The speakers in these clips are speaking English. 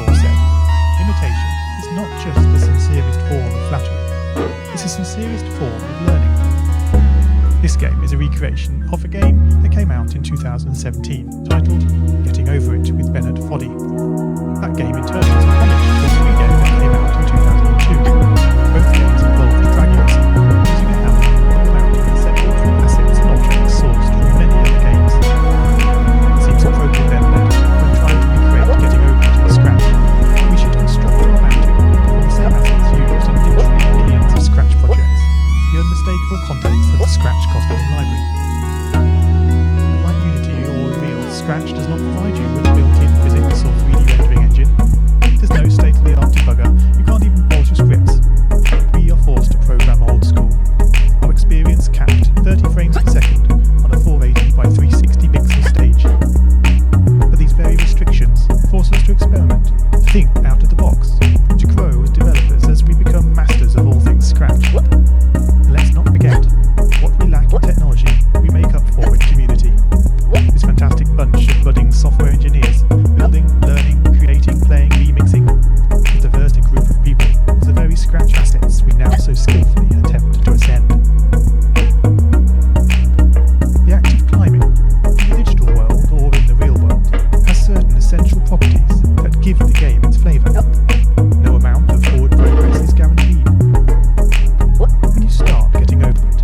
Paul said, imitation is not just the sincerest form of flattery, it's the sincerest form of learning. This game is a recreation of a game that came out in 2017, titled Getting Over It with Bernard Foddy. That game in turn was a homage to a free game that came out in 2002. Both games involved dragging using a hammer or mounting the several assets and objects sourced from many other games. It seems appropriate then that when trying to recreate Getting Over It in Scratch, we should construct our mounting from the same assets used in literally millions of Scratch projects, the unmistakable contents of the Scratch costume library. Unlike Unity or Unreal, Scratch does not provide you with a built-in physics or 3D rendering engine. There's no state-of-the-art debugger, you can't even pause your scripts. We are forced to program old school. Our experience capped 30 frames per second on a 480 by 360 pixel stage. But these very restrictions force us to experiment, to think out of the box, to grow as developers as we become masters of all things Scratch. And let's not forget, what we lack in technology, we make up for in community. This fantastic bunch of budding software engineers, building, learning, creating, playing, remixing, this diverse group of people is the very Scratch assets we now so skillfully attempt to ascend. The act of climbing, in the digital world or in the real world, has certain essential properties that give the game its flavour. No amount of forward progress is guaranteed. When you start getting over it,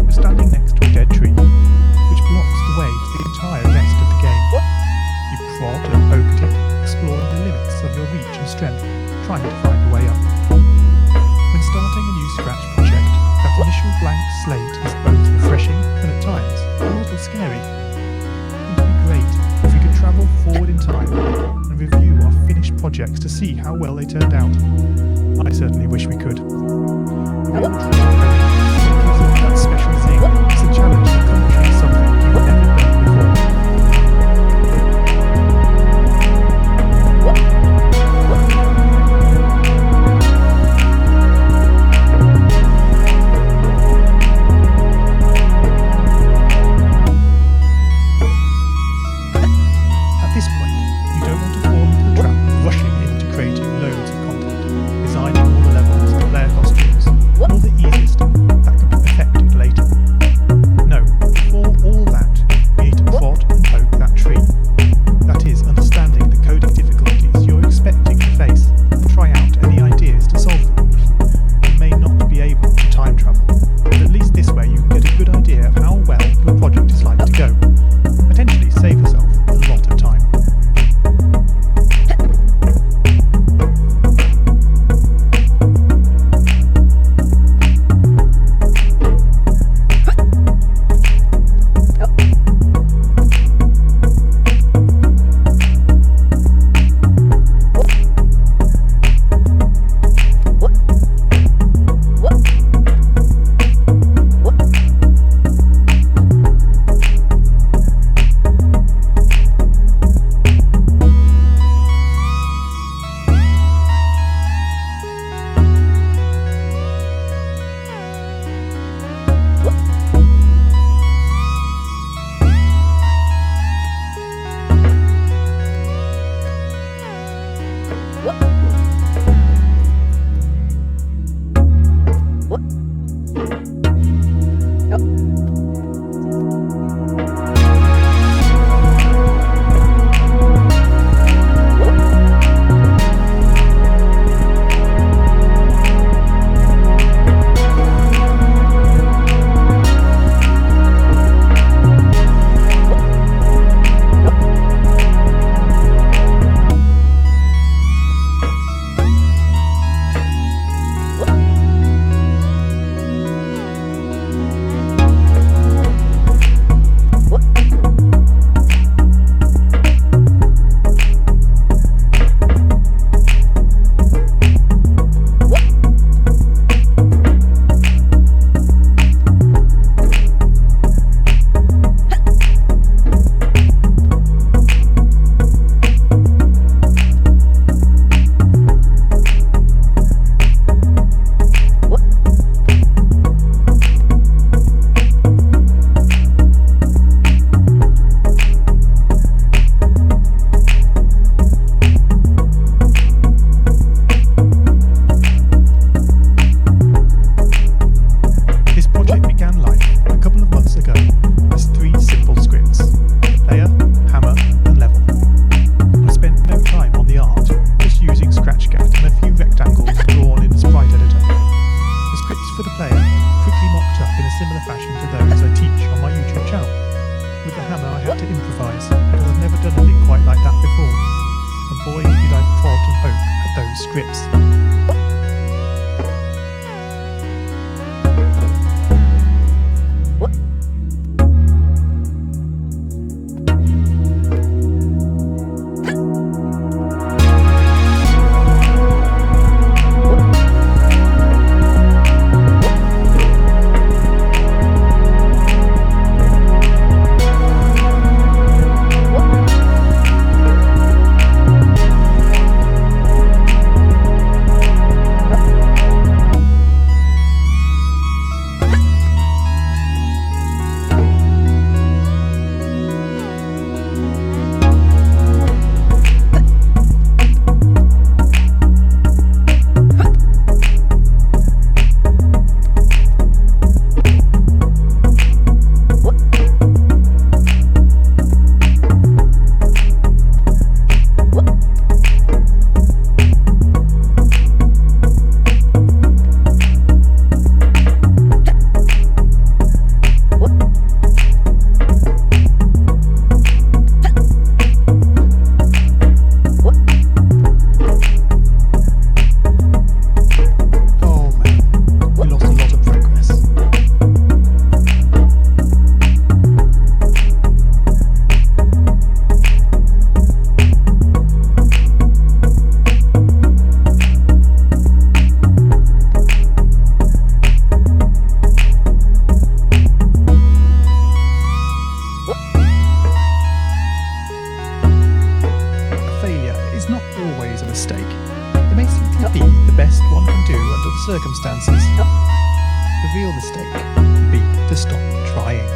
you're standing next to a dead tree, which blocks the way to the entire rest of the game. You prod and poke at it, exploring the limits of your reach and strength, trying to find a way up. When starting a new Scratch project, that initial blank slate is both refreshing and at times a little scary. It would be great if we could travel forward in time and review our finished projects to see how well they turned out. I certainly wish we could. The real draw that gives it that special zing is the challenge of accomplishing something you've never done before. At this point, you don't want to fall into the trap of rushing into creating loads of content, designing all the levels, the player costumes, all the easiest grips. Circumstances. The real mistake would be to stop trying.